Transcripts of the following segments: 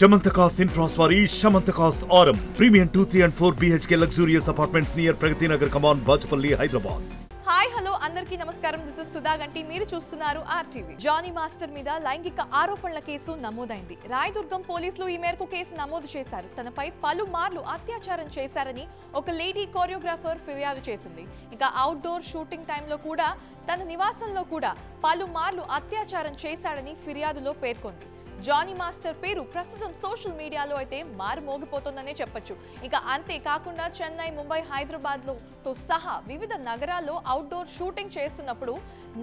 Shamantakas Infraswari, Shamantakas Aurum. Premium 2, 3 and 4 BHK luxurious apartments near Pragati Nagar, Kaman, Bajpalli, Hyderabad. Hi hello అందరికీ నమస్కారం. This is Sudha గంటి. మీరు చూస్తున్నారు RTV. Johnny master మీద లైంగిక ఆరోపణల కేసు నమోదైంది. రాయదుర్గం పోలీసులు ఈ మేరకు కేసు నమోదు చేశారు. తనపై పలుమార్లు అత్యాచారం చేశారని ఒక లేడీ కోరియోగ్రాఫర్ ఫిర్యాదు చేసింది. ఇంకా అవుట్డోర్ షూటింగ్ టైంలో కూడా తన నివాసంలో కూడా పలుమార్లు అత్యాచారం చేశాడని ఫిర్యాదులో పేర్కొంది. జానీ మాస్టర్ పేరు ప్రస్తుతం సోషల్ మీడియాలో అయితే మారుమోగిపోతుందనే చెప్పొచ్చు. ఇక అంతేకాకుండా చెన్నై, ముంబై, హైదరాబాద్తో సహా వివిధ నగరాల్లో అవుట్డోర్ షూటింగ్ చేస్తున్నప్పుడు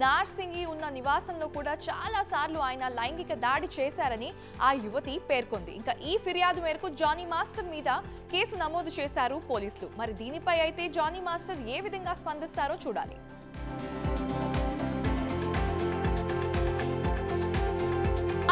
నార్సింగి ఉన్న నివాసంలో కూడా చాలా సార్లు ఆయన లైంగిక దాడి చేశారని ఆ యువతి పేర్కొంది. ఇంకా ఈ ఫిర్యాదు మేరకు జానీ మాస్టర్ మీద కేసు నమోదు చేశారు పోలీసులు. మరి దీనిపై అయితే జానీ మాస్టర్ ఏ విధంగా స్పందిస్తారో చూడాలి.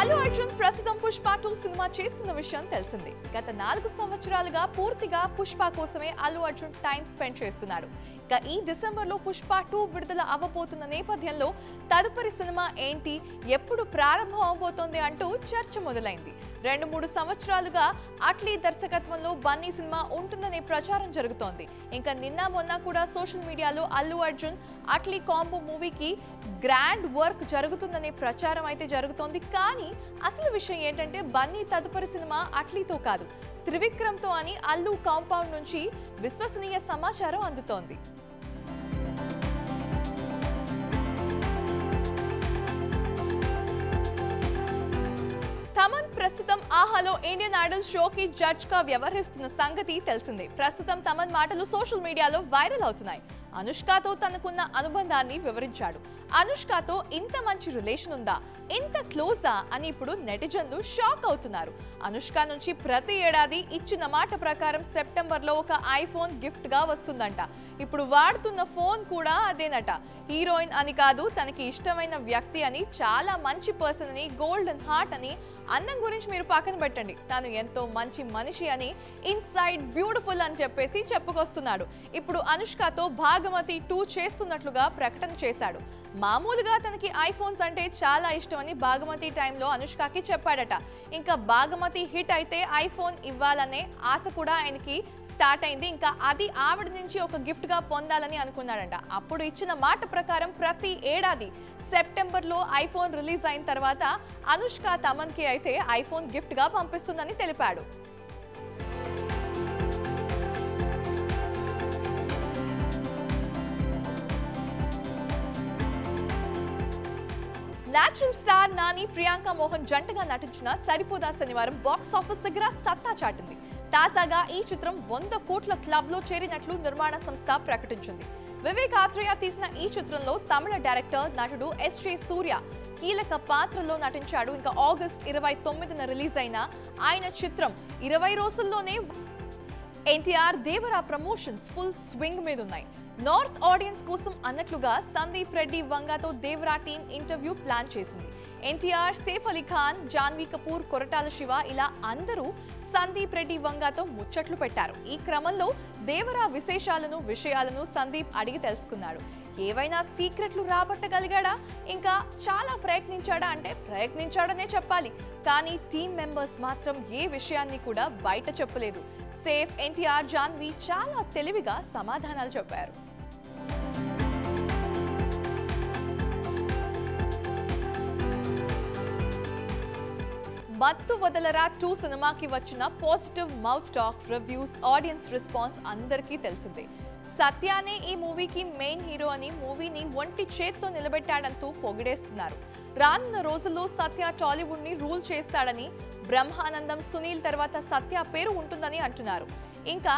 అల్లు అర్జున్ ప్రస్తుతం పుష్ప 2 సినిమా చేస్తున్న విషయం తెలిసిందే. గత 4 సంవత్సరాలుగా పూర్తిగా పుష్ప కోసమే అల్లు అర్జున్ టైం స్పెండ్ చేస్తున్నాడు. ఇక ఈ డిసెంబర్లో పుష్ప 2 విడుదల అవ్వబోతున్న నేపథ్యంలో తదుపరి సినిమా ఏంటి, ఎప్పుడు ప్రారంభం అవబోతోంది అంటూ చర్చ మొదలైంది. 2-3 సంవత్సరాలుగా అట్లీ దర్శకత్వంలో బన్నీ సినిమా ఉంటుందనే ప్రచారం జరుగుతోంది. ఇంకా నిన్న మొన్న కూడా సోషల్ మీడియాలో అల్లు అర్జున్ అట్లీ కాంబో మూవీకి గ్రాండ్ వర్క్ జరుగుతుందనే ప్రచారం అయితే జరుగుతోంది. కానీ అసలు విషయం ఏంటంటే బన్నీ తదుపరి సినిమా అట్లీతో కాదు, త్రివిక్రమ్తో అని అల్లు కాంపౌండ్ నుంచి విశ్వసనీయ సమాచారం అందుతోంది. తమన్ ప్రస్తుతం ఆహాలో ఇండియన్ ఐడల్ షోకి జడ్జ్ గా వ్యవహరిస్తున్న సంగతి తెలిసిందే. ప్రస్తుతం తమన్ మాటలు సోషల్ మీడియాలో వైరల్ అవుతున్నాయి. అనుష్కతో తనకున్న అనుబంధాన్ని వివరించాడు. అనుష్కతో ఇంత మంచి రిలేషన్ ఉందా, ఇంత క్లోజా అని ఇప్పుడు నెటిజన్లు షాక్ అవుతున్నారు. అనుష్క నుంచి ప్రతి ఏడాది ఇచ్చిన మాట ప్రకారం సెప్టెంబర్లో ఒక ఐఫోన్ గిఫ్ట్ గా వస్తుందంట. ఇప్పుడు వాడుతున్న ఫోన్ కూడా అదేనట. హీరోయిన్ అని కాదు, తనకి ఇష్టమైన వ్యక్తి అని, చాలా మంచి పర్సన్ అని, గోల్డెన్ హార్ట్ అని, అందం గురించి మీరు పక్కన పెట్టండి, తను ఎంతో మంచి మనిషి అని, ఇన్సైడ్ బ్యూటిఫుల్ అని చెప్పేసి చెప్పుకొస్తున్నాడు. ఇప్పుడు అనుష్కతో భాగమతి 2 చేస్తున్నట్లుగా ప్రకటన చేశాడు. మామూలుగా తనకి ఐఫోన్స్ అంటే చాలా ఇష్టం అని భాగమతి టైంలో అనుష్కకి చెప్పాడట. ఇంకా భాగమతి హిట్ అయితే ఐఫోన్ ఇవ్వాలనే ఆశ కూడా ఆయనకి స్టార్ట్ అయింది. ఇంకా అది ఆవిడ నుంచి ఒక గిఫ్ట్ గా పొందాలని అనుకున్నాడంట. అప్పుడు ఇచ్చిన మాట ప్రకారం ప్రతి ఏడాది సెప్టెంబర్లో ఐఫోన్ రిలీజ్ అయిన తర్వాత అనుష్క తమన్కి అయితే ఐఫోన్ గిఫ్ట్ గా పంపిస్తుందని తెలిపాడు. నేచురల్ స్టార్ నాని, ప్రియాంక మోహన్ జంటగా నటించిన సరిపోదా శనివారం బాక్స్ ఆఫీస్ దగ్గర సత్తా చాటింది. తాజాగా ఈ చిత్రం 100 కోట్ల క్లబ్ లో చేరినట్లు నిర్మాణ సంస్థ ప్రకటించింది. వివేక్ ఆత్రేయ తీసిన ఈ చిత్రంలో తమిళ డైరెక్టర్, నటుడు ఎస్.జే. సూర్య కీలక పాత్రలో నటించాడు. ఇంకా ఆగస్ట్ 29న రిలీజ్ అయిన ఆయన చిత్రం 20 రోజుల్లోనే NTR, Devara promotions full swing మీద ఉన్నాయి. నార్త్ ఆడియన్స్ కోసం అన్నట్లుగా సందీప్ రెడ్డి వంగతో దేవరా టీం ఇంటర్వ్యూ ప్లాన్ చేసింది. ఎన్టీఆర్, సేఫ్ అలీ ఖాన్, జాన్వీ కపూర్, కొరటాల శివ ఇలా అందరూ సందీప్ రెడ్డి వంగతో ముచ్చట్లు పెట్టారు. ఈ క్రమంలో దేవరా విషయాలను సందీప్ అడిగి తెలుసుకున్నాడు. ఏవైనా సీక్రెట్లు రాబట్టగలిగాడా, ఇంకా చాలా ప్రయత్నించాడా అంటే ప్రయత్నించాడనే చెప్పాలి. కానీ టీం మెంబర్స్ మాత్రం ఏ విషయాన్ని కూడా బయట చెప్పలేదు. సేఫ్, ఎన్టీఆర్, జాన్వీ చాలా తెలివిగా సమాధానాలు చెప్పారు. మత్తు వదలరా 2 సినిమాకి వచ్చిన positive mouth talk, reviews, audience response అందరికీ తెలిసిందే. సత్యానే ఈ మూవీకి మెయిన్ హీరో అని, మూవీని ఒంటి చేత్తో నిలబెట్టాడంటూ పొగిడేస్తున్నారు. రానున్న రోజుల్లో సత్య టాలీవుడ్ ని రూల్ చేస్తాడని, బ్రహ్మానందం, సునీల్ తర్వాత సత్య పేరు ఉంటుందని అంటున్నారు. ఇంకా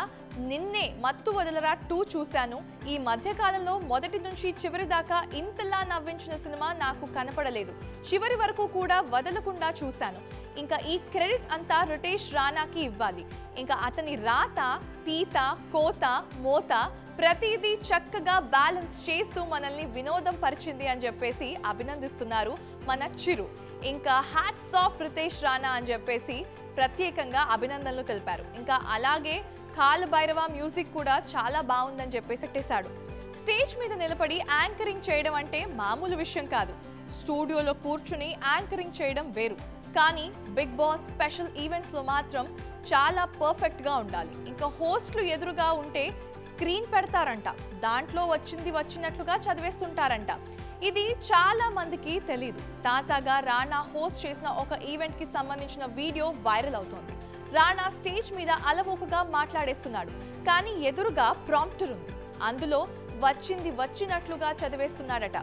నిన్నే మత్తు వదలరా 2 చూశాను. ఈ మధ్యకాలంలో మొదటి నుంచి చివరి దాకా ఇంతలా నవ్వించిన సినిమా నాకు కనపడలేదు. చివరి వరకు కూడా వదలకుండా చూశాను. ఇంకా ఈ క్రెడిట్ అంతా రితేష్ రాణాకి ఇవ్వాలి. ఇంకా అతని రాత, తీత, కోత, మోత ప్రతిదీ చక్కగా బ్యాలెన్స్ చేస్తూ మనల్ని వినోదం పరిచింది అని చెప్పేసి అభినందిస్తున్నారు మన చిరు. ఇంకా హ్యాట్స్ ఆఫ్ రితేష్ రాణా అని చెప్పేసి ప్రత్యేకంగా అభినందనలు తెలిపారు. ఇంకా అలాగే కాలభైరవ మ్యూజిక్ కూడా చాలా బాగుందని చెప్పేసి పెట్టేశాడు. స్టేజ్ మీద నిలబడి యాంకరింగ్ చేయడం అంటే మామూలు విషయం కాదు. స్టూడియోలో కూర్చుని యాంకరింగ్ చేయడం వేరు. కానీ బిగ్ బాస్ స్పెషల్ ఈవెంట్స్ లో మాత్రం చాలా పర్ఫెక్ట్ గా ఉండాలి. ఇంకా హోస్ట్లు ఎదురుగా ఉంటే స్క్రీన్ పెడతారంట, దాంట్లో వచ్చింది వచ్చినట్లుగా చదివేస్తుంటారంట. ఇది చాలా మందికి తెలీదు. తాజాగా రాణా హోస్ట్ చేసిన ఒక ఈవెంట్ కి సంబంధించిన వీడియో వైరల్ అవుతోంది. రాణా స్టేజ్ మీద అలవోకగా మాట్లాడేస్తున్నాడు, కానీ ఎదురుగా ప్రాంప్టర్ ఉంది, అందులో వచ్చింది వచ్చినట్లుగా చదివేస్తున్నాడట.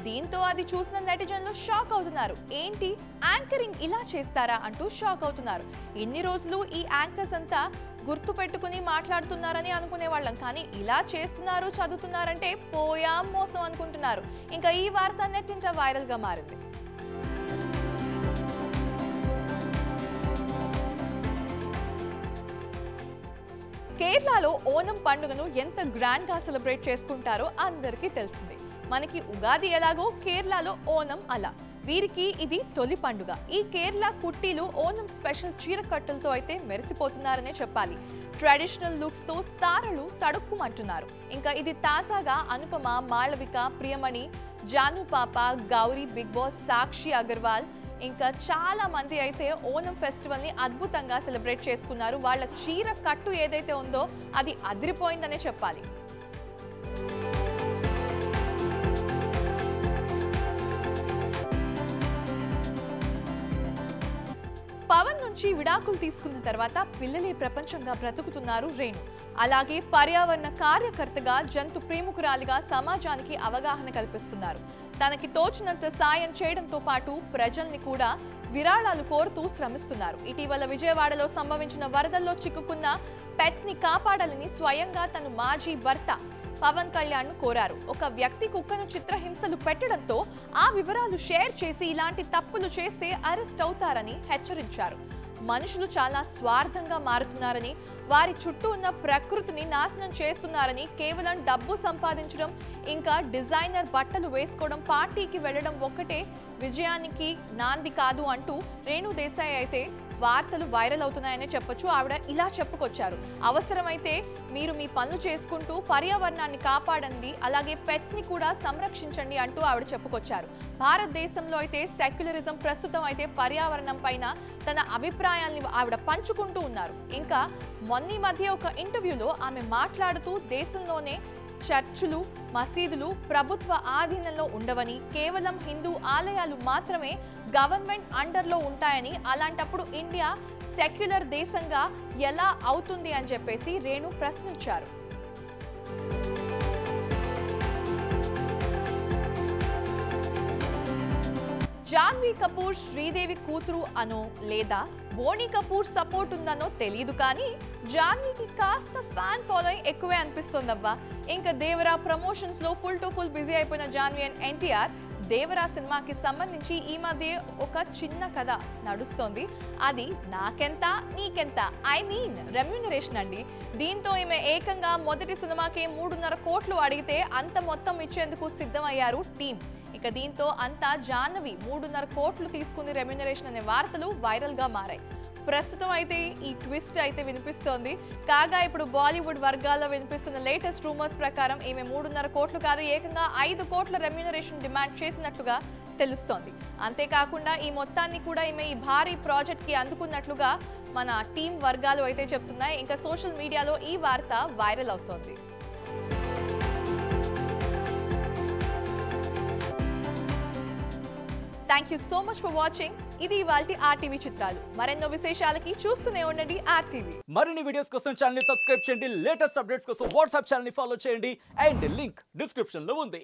దీంతో అది చూసిన నెటిజన్లు షాక్ అవుతున్నారు. ఏంటి యాంకరింగ్ ఇలా చేస్తారా అంటూ షాక్ అవుతున్నారు. ఇన్ని రోజులు ఈ యాంకర్స్ అంతా గుర్తు పెట్టుకుని మాట్లాడుతున్నారని అనుకునే వాళ్ళం, కానీ ఇలా చేస్తున్నారు చదువుతున్నారంటే పోయా మోసం అనుకుంటున్నారు. ఇంకా ఈ వార్త నెట్టింట వైరల్ గా మారింది. కేరళలో ఓనం పండుగను ఎంత గ్రాండ్ గా సెలబ్రేట్ చేసుకుంటారో అందరికీ తెలిసిందే. మనకి ఉగాది ఎలాగో కేరళలో ఓనం అలా. వీరికి ఇది తొలి పండుగ. ఈ కేరళ కుట్టీలు ఓనం స్పెషల్ చీరకట్టులతో అయితే మెరిసిపోతున్నారనే చెప్పాలి. ట్రెడిషనల్ లుక్స్ తో తారలు తడుక్కుమంటున్నారు. ఇంకా ఇది తాజాగా అనుపమ, మాళవిక, ప్రియమణి, జాను పాప, గౌరీ, బిగ్ బాస్, సాక్షి అగర్వాల్ ఇంకా చాలా మంది అయితే ఓనం ఫెస్టివల్ ని అద్భుతంగా సెలబ్రేట్ చేసుకున్నారు. వాళ్ళ చీర కట్టు ఏదైతే ఉందో అది అదిరిపోయిందనే చెప్పాలి. పవన్ నుంచి విడాకులు తీసుకున్న తర్వాత పిల్లలే ప్రపంచంగా బ్రతుకుతున్నారు రేణు. అలాగే పర్యావరణ కార్యకర్తగా, జంతు ప్రేమికురాలిగా సమాజానికి అవగాహన కల్పిస్తున్నారు. తనకి తోచినంత సాయం చేయడంతో పాటు ప్రజల్ని కూడా విరాళాలు కోరుతూ శ్రమిస్తున్నారు. ఇటీవల విజయవాడలో సంభవించిన వరదల్లో చిక్కుకున్న పెట్స్ ని కాపాడాలని స్వయంగా తన మాజీ భర్త పవన్ కళ్యాణ్ ను కోరారు. ఒక వ్యక్తి కుక్కను చిత్రహింసలు పెట్టడంతో ఆ వివరాలు షేర్ చేసి ఇలాంటి తప్పులు చేస్తే అరెస్ట్ అవుతారని హెచ్చరించారు. మనుషులు చాలా స్వార్థంగా మారుతున్నారని, వారి చుట్టూ ఉన్న ప్రకృతిని నాశనం చేస్తున్నారని, కేవలం డబ్బు సంపాదించడం ఇంకా డిజైనర్ బట్టలు వేసుకోవడం, పార్టీకి వెళ్లడం ఒక్కటే విజయానికి నాంది కాదు అంటూ రేణు దేశాయ్ అయితే వార్తలు వైరల్ అవుతున్నాయనే చెప్పొచ్చు. ఆవిడ ఇలా చెప్పుకొచ్చారు, అవసరమైతే మీరు మీ పనులు చేసుకుంటూ పర్యావరణాన్ని కాపాడండి, అలాగే పెట్స్ ని కూడా సంరక్షించండి అంటూ ఆవిడ చెప్పుకొచ్చారు. భారతదేశంలో అయితే సెక్యులరిజం ప్రస్తుతం అయితే పర్యావరణం పైన తన అభిప్రాయాల్ని ఆవిడ పంచుకుంటూ ఉన్నారు. ఇంకా మొన్న మధ్య ఒక ఇంటర్వ్యూలో ఆమె మాట్లాడుతూ దేశంలోనే చర్చులు, మసీదులు ప్రభుత్వ ఆధీనంలో ఉండవని, కేవలం హిందూ ఆలయాలు మాత్రమే గవర్నమెంట్ అండర్లో ఉంటాయని, అలాంటప్పుడు ఇండియా సెక్యులర్ దేశంగా ఎలా అవుతుంది అని చెప్పేసి రేణు ప్రశ్నించారు. జాన్వీ కపూర్ శ్రీదేవి కూతురు అనో లేదా బోనీ కపూర్ సపోర్ట్ ఉందనో తెలియదు, కానీ జాన్వీకి కాస్త ఫ్యాన్ ఫాలోయింగ్ ఎక్కువే అనిపిస్తుందబ్బా. ఇంకా దేవరా ప్రమోషన్స్ లో ఫుల్ టు ఫుల్ బిజీ అయిపోయిన జాన్వీ అండ్ ఎన్టీఆర్ దేవరా సినిమాకి సంబంధించి ఈ మధ్య ఒక చిన్న కథ నడుస్తోంది. అది నాకెంత నీకెంత, ఐ మీన్ రెమ్యూనరేషన్ అండి. దీంతో ఈమె ఏకంగా మొదటి సినిమాకి 3.5 కోట్లు అడిగితే అంత మొత్తం ఇచ్చేందుకు సిద్ధమయ్యారు టీం. ఇక దీంతో అంతా జాహ్నవి 3.5 కోట్లు తీసుకుంది రెమ్యూనరేషన్ అనే వార్తలు వైరల్ గా మారాయి. ప్రస్తుతం అయితే ఈ ట్విస్ట్ అయితే వినిపిస్తోంది. కాగా ఇప్పుడు బాలీవుడ్ వర్గాల్లో వినిపిస్తున్న లేటెస్ట్ రూమర్స్ ప్రకారం ఈమె 3.5 కోట్లు కాదు, ఏకంగా 5 కోట్ల రెమ్యూనరేషన్ డిమాండ్ చేసినట్లుగా తెలుస్తోంది. అంతేకాకుండా ఈ మొత్తాన్ని కూడా ఈమె ఈ భారీ ప్రాజెక్ట్ కి అందుకున్నట్లుగా మన టీం వర్గాలు అయితే చెప్తున్నాయి. ఇంకా సోషల్ మీడియాలో ఈ వార్త వైరల్ అవుతోంది. Thank you so much for watching. ఇది ఇవాల్టి ఆర్టీవీ చిత్రాలు. మరెన్నో విశేషాలకి చూస్తూనే ఉండండి ఆర్టీవీ. మరిన్ని వీడియోస్ కోసం ఛానల్ ని సబ్స్క్రైబ్ చేయండి. లేటెస్ట్ అప్డేట్స్ కోసం వాట్సాప్ ఛానల్ ని ఫాలో చేయండి. అండ్ లింక్ డిస్క్రిప్షన్ లో ఉంది.